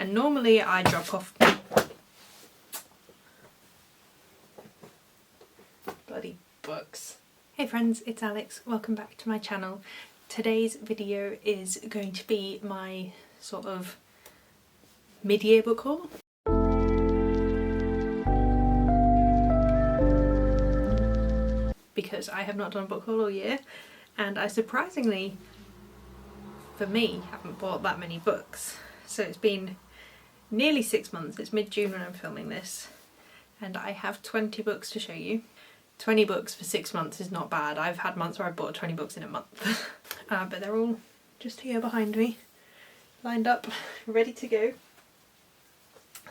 And normally I drop off bloody books. Hey friends, it's Alex. Welcome back to my channel. Today's video is going to be my sort of mid-year book haul. Because I have not done a book haul all year, and I surprisingly, for me, haven't bought that many books. So it's been nearly 6 months. It's mid-June when I'm filming this, and I have 20 books to show you. 20 books for 6 months is not bad. I've had months where I bought 20 books in a month. But they're all just here behind me, lined up, ready to go.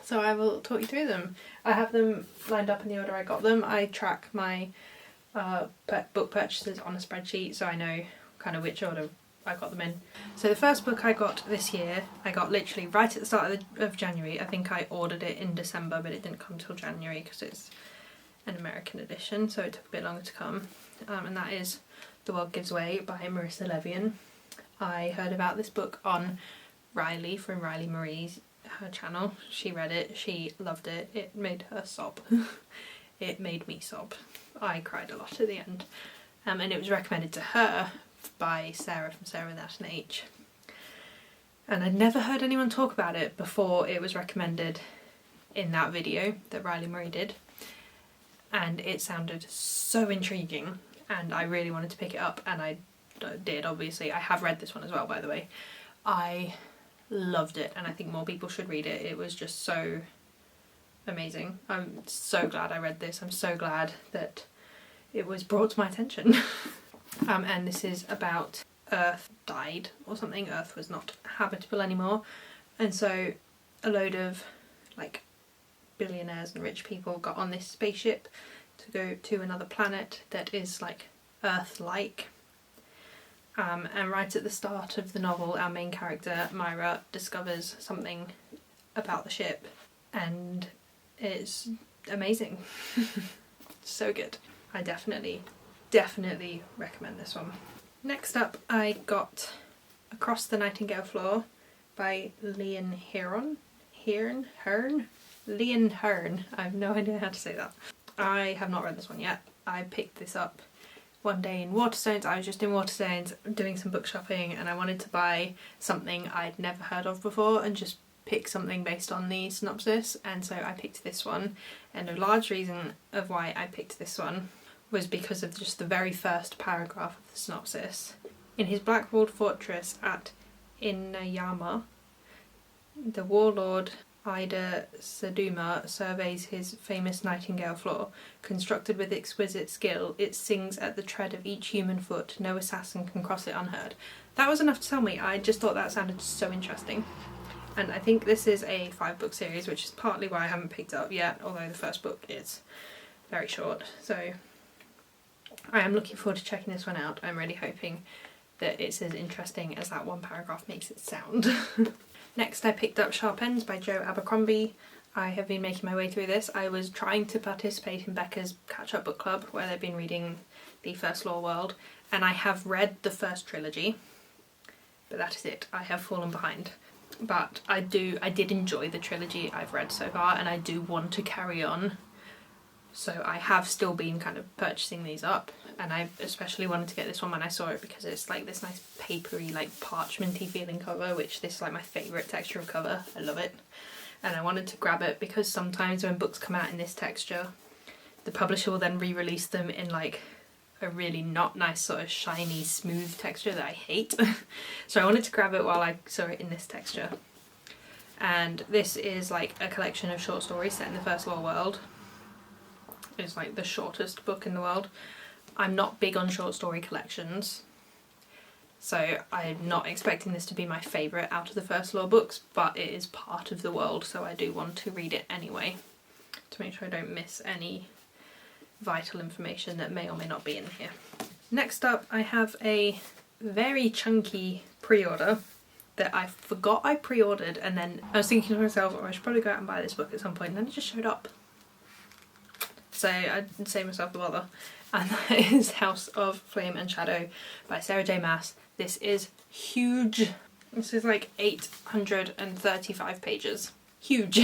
So I will talk you through them. I have them lined up in the order I got them. I track my book purchases on a spreadsheet, so I know kind of which order I got them in. So the first book I got this year, I got literally right at the start of January. I think I ordered it in December, but it didn't come till January because it's an American edition, so it took a bit longer to come. And that is The World Gives Way by Marissa Levian. I heard about this book on Riley from Riley Marie's her channel. She read it, she loved it, it made her sob. It made me sob. I cried a lot at the end. And it was recommended to her by Sarah from Sarah with an H. And I'd never heard anyone talk about it before it was recommended in that video that Riley Marie did. And it sounded so intriguing and I really wanted to pick it up, and I did, obviously. I have read this one as well, by the way. I loved it and I think more people should read it. It was just so amazing. I'm so glad I read this. I'm so glad that it was brought to my attention. And this is about Earth died or something. Earth was not habitable anymore, and so a load of like billionaires and rich people got on this spaceship to go to another planet that is like Earth-like. And right at the start of the novel, our main character Myra discovers something about the ship, and it's amazing. So good. I definitely recommend this one. Next up, I got Across the Nightingale Floor by Leon Hearn. Leon Hearn. I have no idea how to say that. I have not read this one yet. I picked this up one day in Waterstones. I was just in Waterstones doing some book shopping and I wanted to buy something I'd never heard of before and just pick something based on the synopsis, and so I picked this one. And a large reason of why I picked this one was because of just the very first paragraph of the synopsis. In his black-walled fortress at Inuyama, the warlord Ida Saduma surveys his famous Nightingale floor. Constructed with exquisite skill, it sings at the tread of each human foot. No assassin can cross it unheard. That was enough to tell me. I just thought that sounded so interesting. And I think this is a 5-book series, which is partly why I haven't picked it up yet, although the first book is very short. So I am looking forward to checking this one out. I'm really hoping that it's as interesting as that one paragraph makes it sound. Next I picked up Sharpens by Jo Abercrombie. I have been making my way through this. I was trying to participate in Becca's catch-up book club where they've been reading The First Law World, and I have read the first trilogy, but that is it. I have fallen behind. But I did enjoy the trilogy I've read so far, and I do want to carry on. So I have still been kind of purchasing these up, and I especially wanted to get this one when I saw it because it's like this nice papery, like parchmenty feeling cover, which this is like my favourite texture of cover. I love it. And I wanted to grab it because sometimes when books come out in this texture, the publisher will then re-release them in like a really not nice sort of shiny smooth texture that I hate. So I wanted to grab it while I saw it in this texture. And this is like a collection of short stories set in the First Law World. It's like the shortest book in the world. I'm not big on short story collections, so I'm not expecting this to be my favourite out of the First Law books, but it is part of the world, so I do want to read it anyway to make sure I don't miss any vital information that may or may not be in here. Next up I have a very chunky pre-order that I forgot I pre-ordered, and then I was thinking to myself, oh, I should probably go out and buy this book at some point, and then it just showed up. So I'd save myself the bother. And that is House of Flame and Shadow by Sarah J Maas. This is huge. This is like 835 pages. Huge.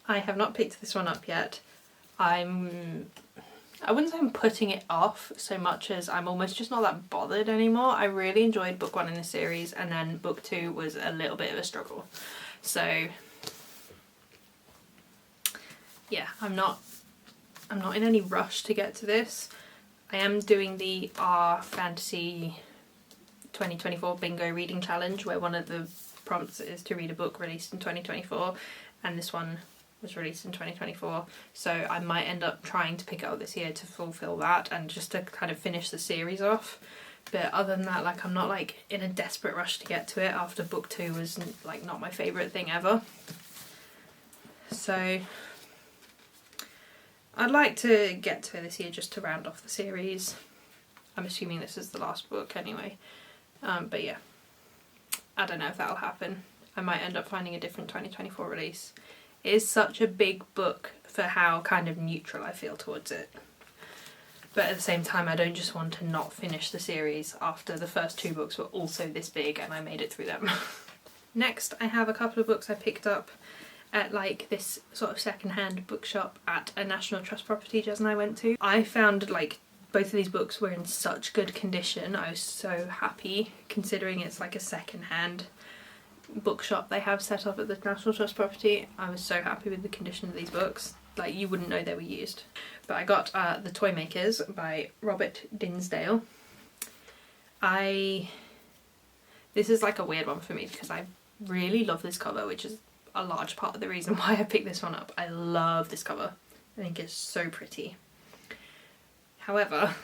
I have not picked this one up yet. I wouldn't say I'm putting it off so much as I'm almost just not that bothered anymore. I really enjoyed book 1 in the series, and then book 2 was a little bit of a struggle. So yeah, I'm not in any rush to get to this. I am doing the R Fantasy 2024 Bingo Reading Challenge, where one of the prompts is to read a book released in 2024, and this one was released in 2024, so I might end up trying to pick it up this year to fulfill that and just to kind of finish the series off. But other than that, like, I'm not like in a desperate rush to get to it after book 2 was like not my favourite thing ever. So I'd like to get to it this year just to round off the series. I'm assuming this is the last book anyway. But yeah, I don't know if that'll happen. I might end up finding a different 2024 release. It is such a big book for how kind of neutral I feel towards it. But at the same time, I don't just want to not finish the series after the first 2 books were also this big and I made it through them. Next, I have a couple of books I picked up at like this sort of second-hand bookshop at a National Trust property Jez and I went to. I found like both of these books were in such good condition. I was so happy, considering it's like a second-hand bookshop they have set up at the National Trust property. I was so happy with the condition of these books. Like, you wouldn't know they were used. But I got The Toy Makers by Robert Dinsdale. This is like a weird one for me because I really love this cover, which is a large part of the reason why I picked this one up. I love this cover. I think it's so pretty. However,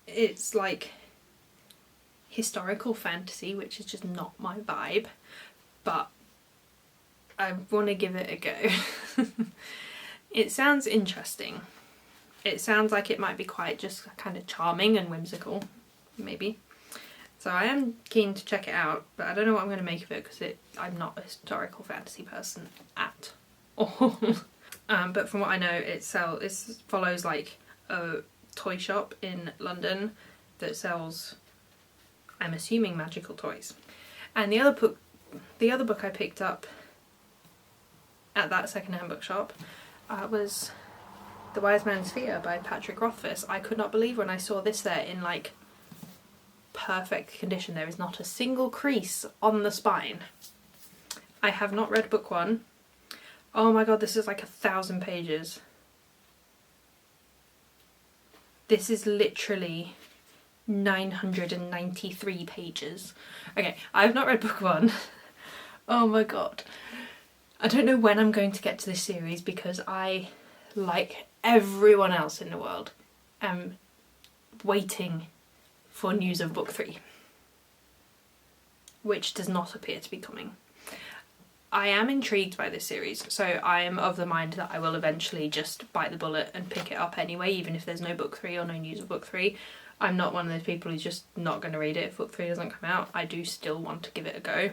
it's like historical fantasy, which is just not my vibe, but I want to give it a go. It sounds interesting. It sounds like it might be quite just kind of charming and whimsical, maybe. So I am keen to check it out, but I don't know what I'm going to make of it because I'm not a historical fantasy person at all. But from what I know, it follows like a toy shop in London that sells, I'm assuming, magical toys. And the other book I picked up at that second-hand bookshop was The Wise Man's Fear by Patrick Rothfuss. I could not believe when I saw this there in like perfect condition. There is not a single crease on the spine. I have not read book 1. Oh my god, this is like 1,000 pages. This is literally 993 pages. Okay, I have not read book 1. Oh my god. I don't know when I'm going to get to this series because I, like everyone else in the world, am waiting for news of book 3, which does not appear to be coming. I am intrigued by this series, so I am of the mind that I will eventually just bite the bullet and pick it up anyway, even if there's no book 3 or no news of book 3. I'm not one of those people who's just not going to read it if book 3 doesn't come out. I do still want to give it a go.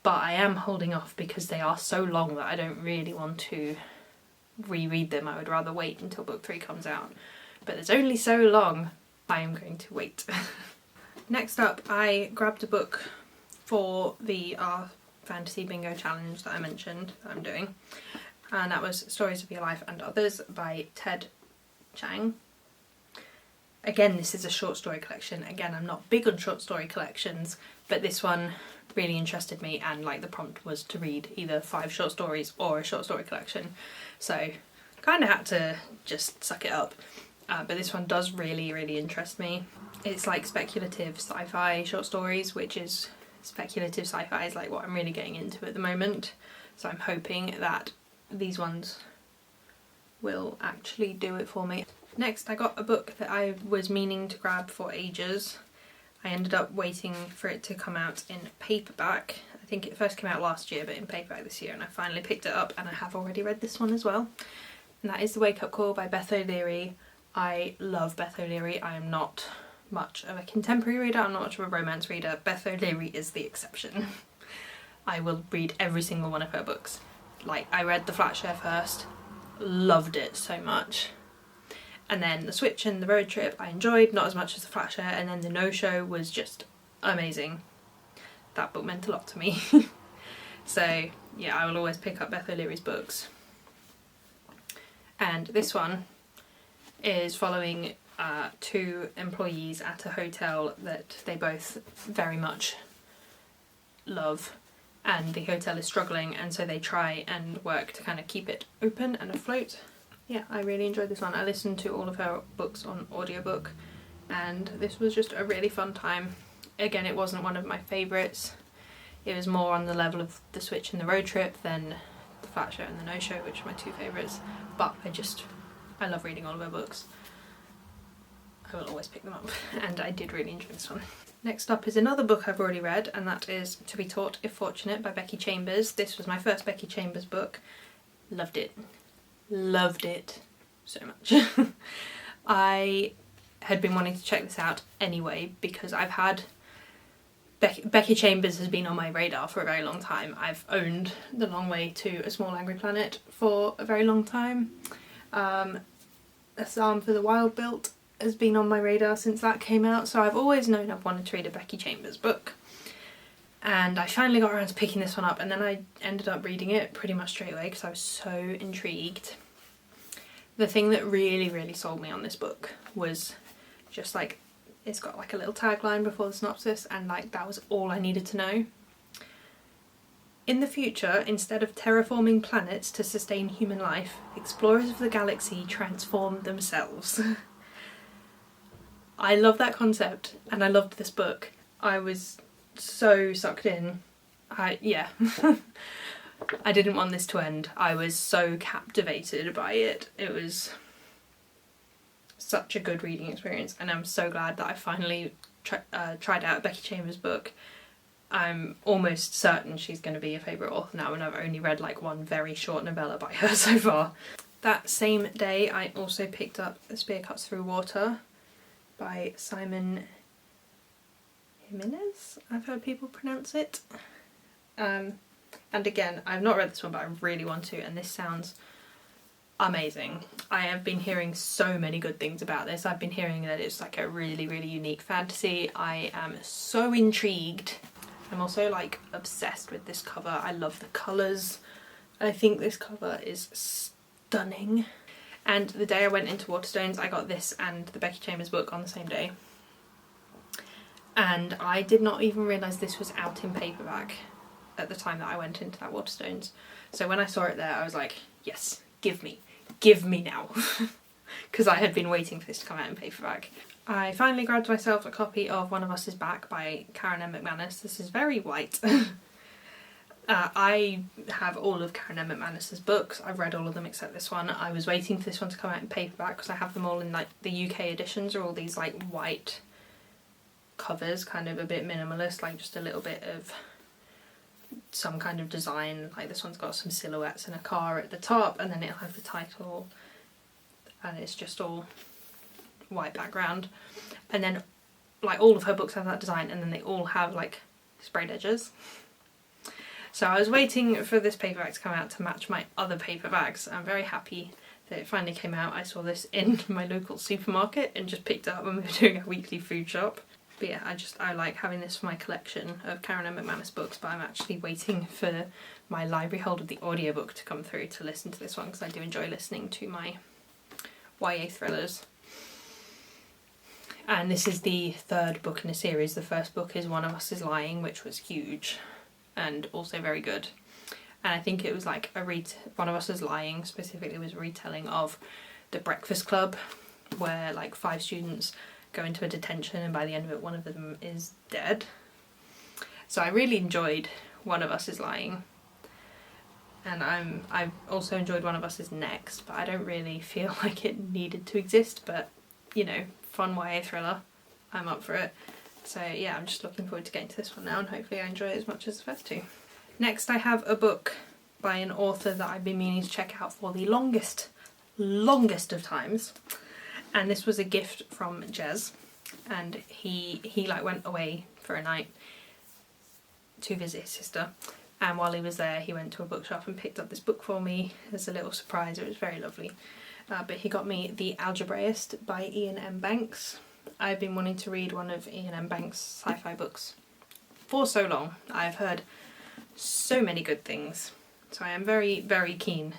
But I am holding off because they are so long that I don't really want to reread them. I would rather wait until book 3 comes out. But there's only so long, I am going to wait. Next up, I grabbed a book for the Fantasy Bingo Challenge that I mentioned that I'm doing. And that was Stories of Your Life and Others by Ted Chiang. Again, this is a short story collection. Again, I'm not big on short story collections, but this one really interested me, and like the prompt was to read either 5 short stories or a short story collection. So kind of had to just suck it up. But this one does really, really interest me. It's like speculative sci-fi short stories, which is speculative sci-fi is like what I'm really getting into at the moment. So I'm hoping that these ones will actually do it for me. Next, I got a book that I was meaning to grab for ages. I ended up waiting for it to come out in paperback. I think it first came out last year, but in paperback this year, and I finally picked it up, and I have already read this one as well. And that is The Wakeup Call by Beth O'Leary. I love Beth O'Leary. I am not much of a contemporary reader, I'm not much of a romance reader. Beth O'Leary is the exception. I will read every single one of her books. Like, I read The Flat Share first, loved it so much. And then The Switch and The Road Trip I enjoyed, not as much as The Flat Share, and then The No Show was just amazing. that book meant a lot to me. So yeah, I will always pick up Beth O'Leary's books. And this one is following two employees at a hotel that they both very much love, and the hotel is struggling, and so they try and work to kind of keep it open and afloat. Yeah, I really enjoyed this one. I listened to all of her books on audiobook, and this was just a really fun time. Again, it wasn't one of my favourites. It was more on the level of The Switch and The Road Trip than The Fat Show and The No Show, which are my two favourites. But I love reading all of her books. I will always pick them up, and I did really enjoy this one. Next up is another book I've already read, and that is To Be Taught If Fortunate by Becky Chambers. This was my first Becky Chambers book. Loved it. Loved it so much. I had been wanting to check this out anyway, because I've had Becky Chambers has been on my radar for a very long time. I've owned The Long Way to a Small Angry Planet for a very long time. A Psalm for the Wild Built has been on my radar since that came out, so I've always known I've wanted to read a Becky Chambers book. And I finally got around to picking this one up, and then I ended up reading it pretty much straight away because I was so intrigued. The thing that really, really sold me on this book was just like, it's got like a little tagline before the synopsis, and like that was all I needed to know. In the future, instead of terraforming planets to sustain human life, explorers of the galaxy transform themselves. I love that concept, and I loved this book. I was so sucked in. Yeah. I didn't want this to end. I was so captivated by it. It was such a good reading experience, and I'm so glad that I finally tried out Becky Chambers' book. I'm almost certain she's going to be a favourite author now, and I've only read like one very short novella by her so far. That same day I also picked up A Spear Cuts Through Water by Simon Jimenez, I've heard people pronounce it. And again, I've not read this one, but I really want to, and this sounds amazing. I have been hearing so many good things about this. I've been hearing that it's like a really, really unique fantasy. I am so intrigued. I'm also like obsessed with this cover. I love the colours. I think this cover is stunning. And the day I went into Waterstones, I got this and the Becky Chambers book on the same day. And I did not even realise this was out in paperback at the time that I went into that Waterstones. So when I saw it there, I was like, yes, give me now. Because I had been waiting for this to come out in paperback. I finally grabbed myself a copy of One of Us Is Back by Karen M. McManus. This is very white. I have all of Karen M. McManus's books. I've read all of them except this one. I was waiting for this one to come out in paperback because I have them all in like the UK editions, are all these like white covers, kind of a bit minimalist, like just a little bit of some kind of design. Like this one's got some silhouettes and a car at the top, and then it'll have the title, and it's just all white background. And then like all of her books have that design, and then they all have like sprayed edges. So I was waiting for this paperback to come out to match my other paperbacks. I'm very happy that it finally came out. I saw this in my local supermarket and just picked it up when we were doing our weekly food shop. But yeah, I like having this for my collection of Karen M. McManus books, but I'm actually waiting for my library hold of the audiobook to come through to listen to this one, because I do enjoy listening to my YA thrillers. And this is the third book in a series. The first book is One of Us Is Lying, which was huge and also very good. And I think it was like One of Us Is Lying specifically was a retelling of The Breakfast Club, where like 5 students go into a detention and by the end of it one of them is dead. So I really enjoyed One of Us Is Lying, and I've also enjoyed One of Us Is Next, but I don't really feel like it needed to exist. But you know, fun YA thriller, I'm up for it. So yeah, I'm just looking forward to getting to this one now, and hopefully I enjoy it as much as the first two. Next I have a book by an author that I've been meaning to check out for the longest of times. And this was a gift from Jez, and he like went away for a night to visit his sister, and while he was there he went to a bookshop and picked up this book for me as a little surprise. It was very lovely. But he got me The Algebraist by Ian M. Banks. I've been wanting to read one of Ian M. Banks' sci-fi books for so long. I've heard so many good things, so I am very, very keen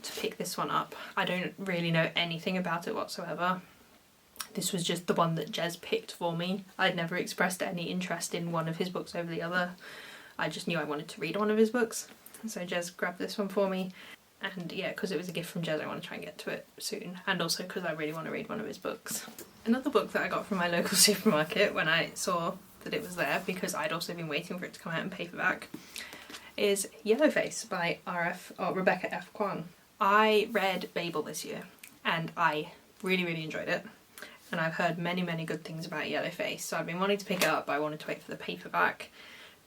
to pick this one up. I don't really know anything about it whatsoever. This was just the one that Jez picked for me. I'd never expressed any interest in one of his books over the other. I just knew I wanted to read one of his books, so Jez grabbed this one for me. And yeah, because it was a gift from Jez, I want to try and get to it soon, and also because I really want to read one of his books. Another book that I got from my local supermarket when I saw that it was there, because I'd also been waiting for it to come out in paperback, is Yellowface by Rebecca F. Kwong. I read Babel this year and I really, really enjoyed it, and I've heard many, many good things about Yellowface, so I've been wanting to pick it up, but I wanted to wait for the paperback.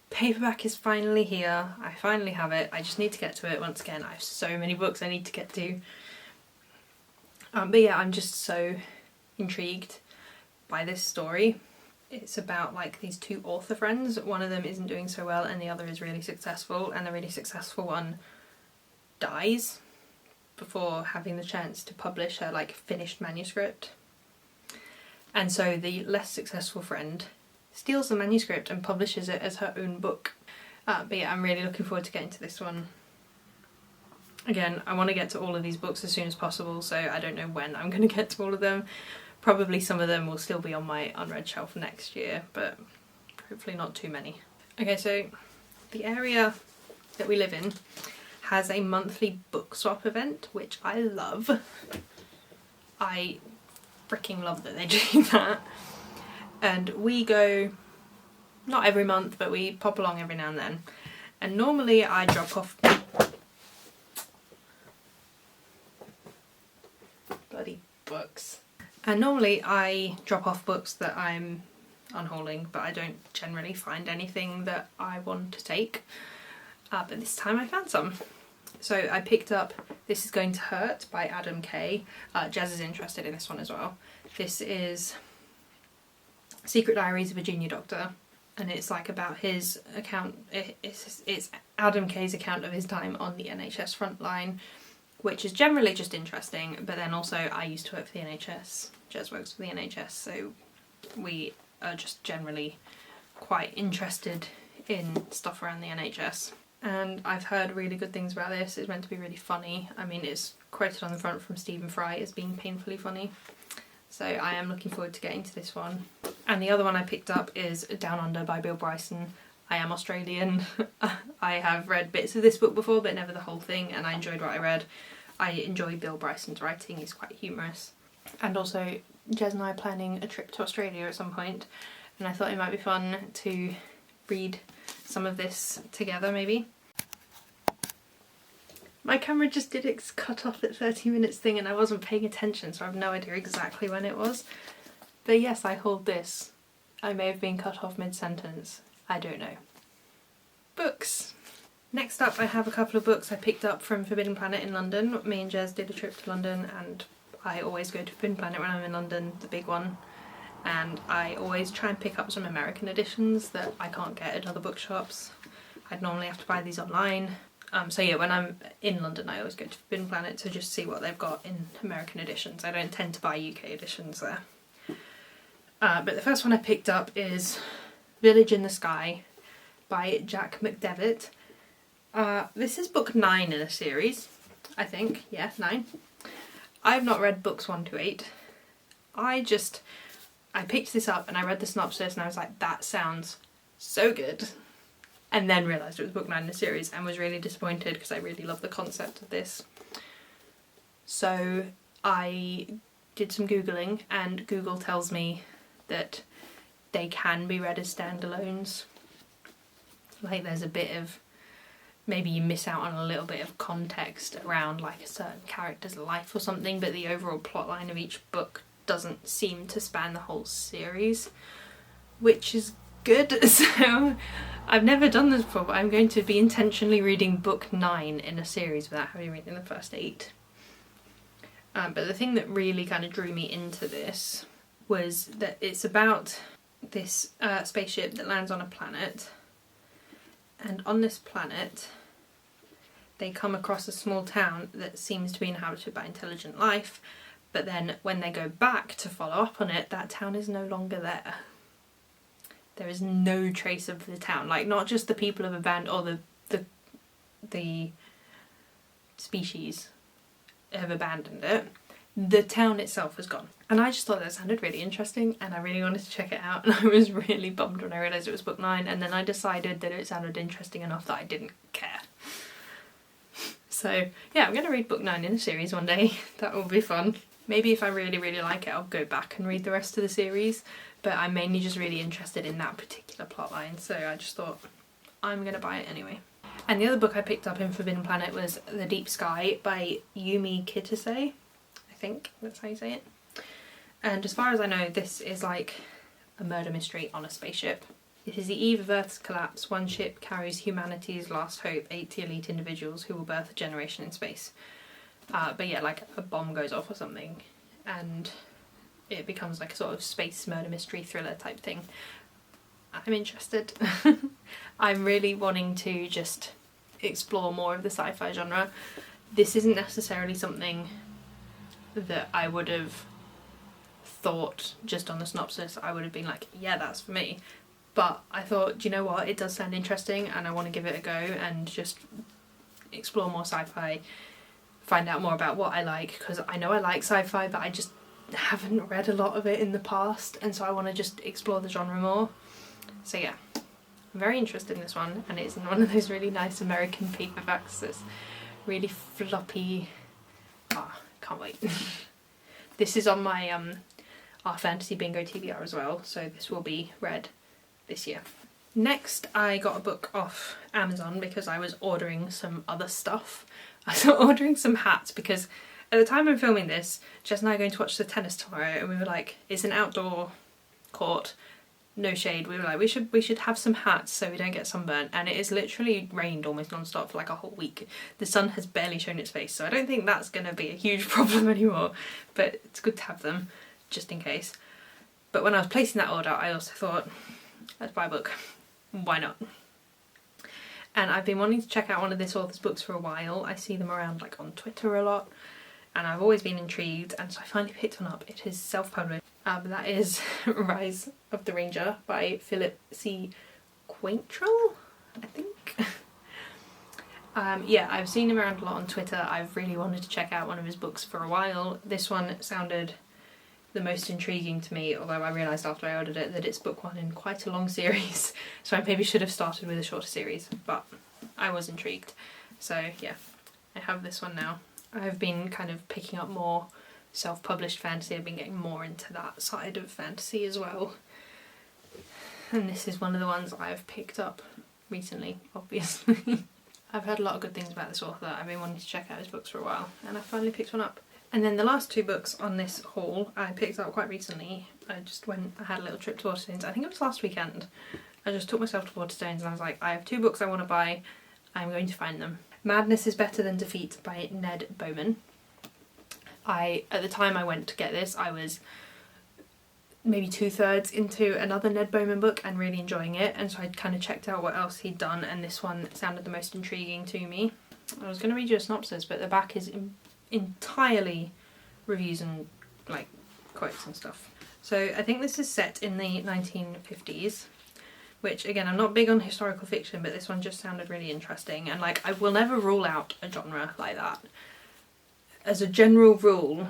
Paperback is finally here. I finally have it. I just need to get to it. Once again, I have so many books I need to get to. But yeah, I'm just so intrigued by this story. It's about like these two author friends. One of them isn't doing so well and the other is really successful, and the really successful one dies before having the chance to publish her like finished manuscript. And so the less successful friend steals the manuscript and publishes it as her own book. But yeah, I'm really looking forward to getting to this one. Again, I want to get to all of these books as soon as possible, so I don't know when I'm going to get to all of them. Probably some of them will still be on my unread shelf next year, but hopefully not too many. Okay, so the area that we live in has a monthly book swap event, which I love. I freaking love that they do that. And we go, not every month, but we pop along every now and then. And normally I drop off bloody books. And normally I drop off books that I'm unhauling, but I don't generally find anything that I want to take. But this time I found some. So I picked up This Is Going to Hurt by Adam Kay. Jez is interested in this one as well. This is Secret Diaries of a Junior Doctor, and it's like about his account. It's Adam Kay's account of his time on the NHS frontline, which is generally just interesting, but then also I used to work for the NHS. Jez works for the NHS, so we are just generally quite interested in stuff around the NHS. And I've heard really good things about this. It's meant to be really funny. I mean, it's quoted on the front from Stephen Fry as being painfully funny. So I am looking forward to getting to this one. And the other one I picked up is Down Under by Bill Bryson. I am Australian. I have read bits of this book before, but never the whole thing, and I enjoyed what I read. I enjoy Bill Bryson's writing, he's quite humorous. And also, Jez and I are planning a trip to Australia at some point, and I thought it might be fun to read some of this together, maybe. My camera just did its cut off at 30 minutes thing and I wasn't paying attention, so I have no idea exactly when it was. But yes, I hauled this. I may have been cut off mid-sentence. I don't know. Books. Next up I have a couple of books I picked up from Forbidden Planet in London. Me and Jez did a trip to London and I always go to Forbidden Planet when I'm in London, the big one. And I always try and pick up some American editions that I can't get at other bookshops. I'd normally have to buy these online. So yeah, when I'm in London I always go to Forbidden Planet to just see what they've got in American editions. I don't tend to buy UK editions there. But the first one I picked up is Village in the Sky by Jack McDevitt. This is book 9 in a series, I think. Yeah, 9. I've not read books 1 to 8. I picked this up and I read the synopsis and I was like, that sounds so good. And then realised it was book 9 in the series and was really disappointed because I really love the concept of this. So I did some Googling and Google tells me that they can be read as standalones. Like there's a bit of, maybe you miss out on a little bit of context around like a certain character's life or something, but the overall plotline of each book doesn't seem to span the whole series, which is good. So I've never done this before, but I'm going to be intentionally reading book 9 in a series without having read in the first 8. But the thing that really kind of drew me into this was that it's about this spaceship that lands on a planet, and on this planet they come across a small town that seems to be inhabited by intelligent life, but then when they go back to follow up on it, that town is no longer there. there is no trace of the town. Like, not just the people of a band or the species have abandoned it. The town itself has gone. And I just thought that sounded really interesting and I really wanted to check it out, and I was really bummed when I realised it was book 9, and then I decided that it sounded interesting enough that I didn't care. So yeah, I'm going to read book 9 in the series one day. That will be fun. Maybe if I really, really like it, I'll go back and read the rest of the series, but I'm mainly just really interested in that particular plotline, so I just thought I'm going to buy it anyway. And the other book I picked up in Forbidden Planet was The Deep Sky by Yumi Kitase. I think that's how you say it. And as far as I know, this is like a murder mystery on a spaceship. It is the eve of Earth's collapse. One ship carries humanity's last hope, 80 elite individuals who will birth a generation in space. But yeah, like a bomb goes off or something and it becomes like a sort of space murder mystery thriller type thing. I'm interested. I'm really wanting to just explore more of the sci-fi genre. This isn't necessarily something that I would have thought just on the synopsis. I would have been like, yeah, that's for me. But I thought, do you know what, it does sound interesting and I want to give it a go and just explore more sci-fi, find out more about what I like, because I know I like sci-fi but I just haven't read a lot of it in the past, and so I want to just explore the genre more. So yeah, I'm very interested in this one, and it's in one of those really nice American paperbacks that's really floppy. Can't wait. This is on my our fantasy bingo TBR as well, so this will be read this year. Next, I got a book off Amazon because I was ordering some other stuff. I was ordering some hats because at the time I'm filming this, Jess and I are going to watch the tennis tomorrow, and we were like, it's an outdoor court, no shade. We were like, we should have some hats so we don't get sunburnt, and it has literally rained almost non-stop for like a whole week. The sun has barely shown its face, so I don't think that's going to be a huge problem anymore, but it's good to have them just in case. But when I was placing that order, I also thought, let's buy a book. Why not? And I've been wanting to check out one of this author's books for a while. I see them around like on Twitter a lot, and I've always been intrigued, and so I finally picked one up. It is self-published, but that is Rise of the Ranger by Philip C. Quantrill, I think. Yeah, I've seen him around a lot on Twitter. I've really wanted to check out one of his books for a while. This one sounded the most intriguing to me, although I realised after I ordered it that it's book 1 in quite a long series, so I maybe should have started with a shorter series, but I was intrigued. So yeah, I have this one now. I've been kind of picking up more self-published fantasy. I've been getting more into that side of fantasy as well. And this is one of the ones I've picked up recently, obviously. I've heard a lot of good things about this author. I've been wanting to check out his books for a while, and I finally picked one up. And then the last 2 books on this haul I picked up quite recently. I had a little trip to Waterstones. I think it was last weekend. I just took myself to Waterstones and I was like, I have 2 books I want to buy. I'm going to find them. Madness is Better Than Defeat by Ned Bowman. At the time I went to get this, I was maybe 2/3 into another Ned Bowman book and really enjoying it, and so I kind of checked out what else he'd done, and this one sounded the most intriguing to me. I was going to read you a synopsis, but the back is entirely reviews and like quotes and stuff. So I think this is set in the 1950s, which again, I'm not big on historical fiction, but this one just sounded really interesting, and like I will never rule out a genre like that. As a general rule,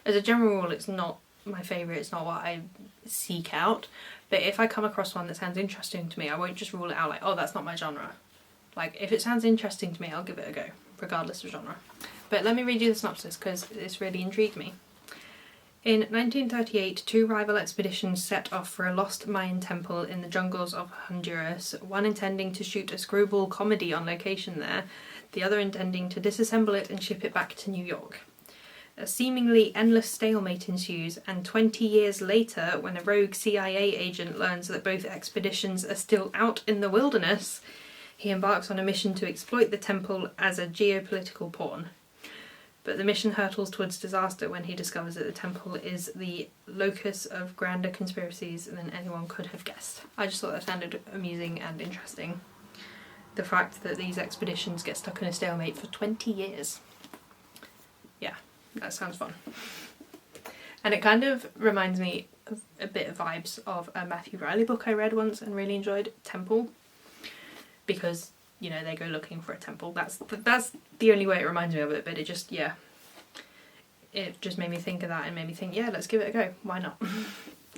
it's not my favourite, it's not what I seek out, but if I come across one that sounds interesting to me, I won't just rule it out like, oh, that's not my genre. Like, if it sounds interesting to me, I'll give it a go, regardless of genre. But let me read you the synopsis because this really intrigued me. In 1938, 2 rival expeditions set off for a lost Mayan temple in the jungles of Honduras, one intending to shoot a screwball comedy on location there, the other intending to disassemble it and ship it back to New York. A seemingly endless stalemate ensues, and 20 years later, when a rogue CIA agent learns that both expeditions are still out in the wilderness, he embarks on a mission to exploit the temple as a geopolitical pawn. But the mission hurtles towards disaster when he discovers that the temple is the locus of grander conspiracies than anyone could have guessed. I just thought that sounded amusing and interesting. The fact that these expeditions get stuck in a stalemate for 20 years. Yeah, that sounds fun. And it kind of reminds me of a bit of vibes of a Matthew Riley book I read once and really enjoyed, Temple, because, you know, they go looking for a temple. That's the only way it reminds me of it, but it just, yeah, it just made me think of that and made me think, yeah, let's give it a go, why not?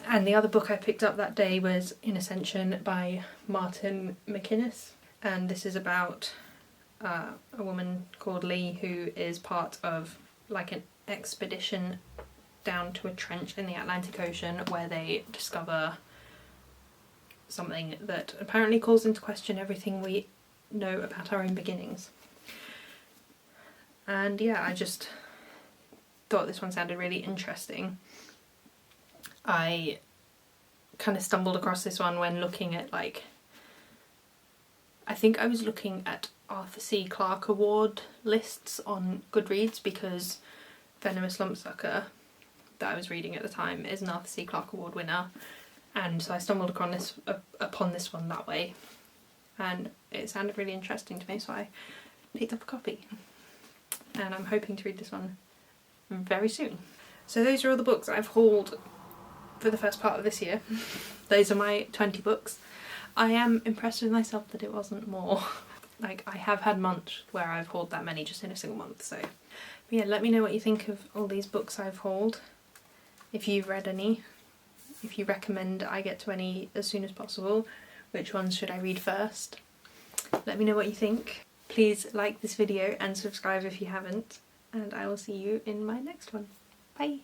And the other book I picked up that day was In Ascension by Martin McInnes, and this is about a woman called Lee who is part of like an expedition down to a trench in the Atlantic Ocean where they discover something that apparently calls into question everything we know about our own beginnings. And yeah, I just thought this one sounded really interesting. I kind of stumbled across this one when looking at, like, I think I was looking at Arthur C. Clarke Award lists on Goodreads, because Venomous Lumpsucker, that I was reading at the time, is an Arthur C. Clarke Award winner, and so I stumbled upon this one that way, and it sounded really interesting to me, so I picked up a copy, and I'm hoping to read this one very soon. So those are all the books I've hauled for the first part of this year. Those are my 20 books. I am impressed with myself that it wasn't more. Like, I have had months where I've hauled that many just in a single month, so. But yeah, let me know what you think of all these books I've hauled. If you've read any, if you recommend I get to any as soon as possible, which ones should I read first? Let me know what you think. Please like this video and subscribe if you haven't, and I will see you in my next one. Bye!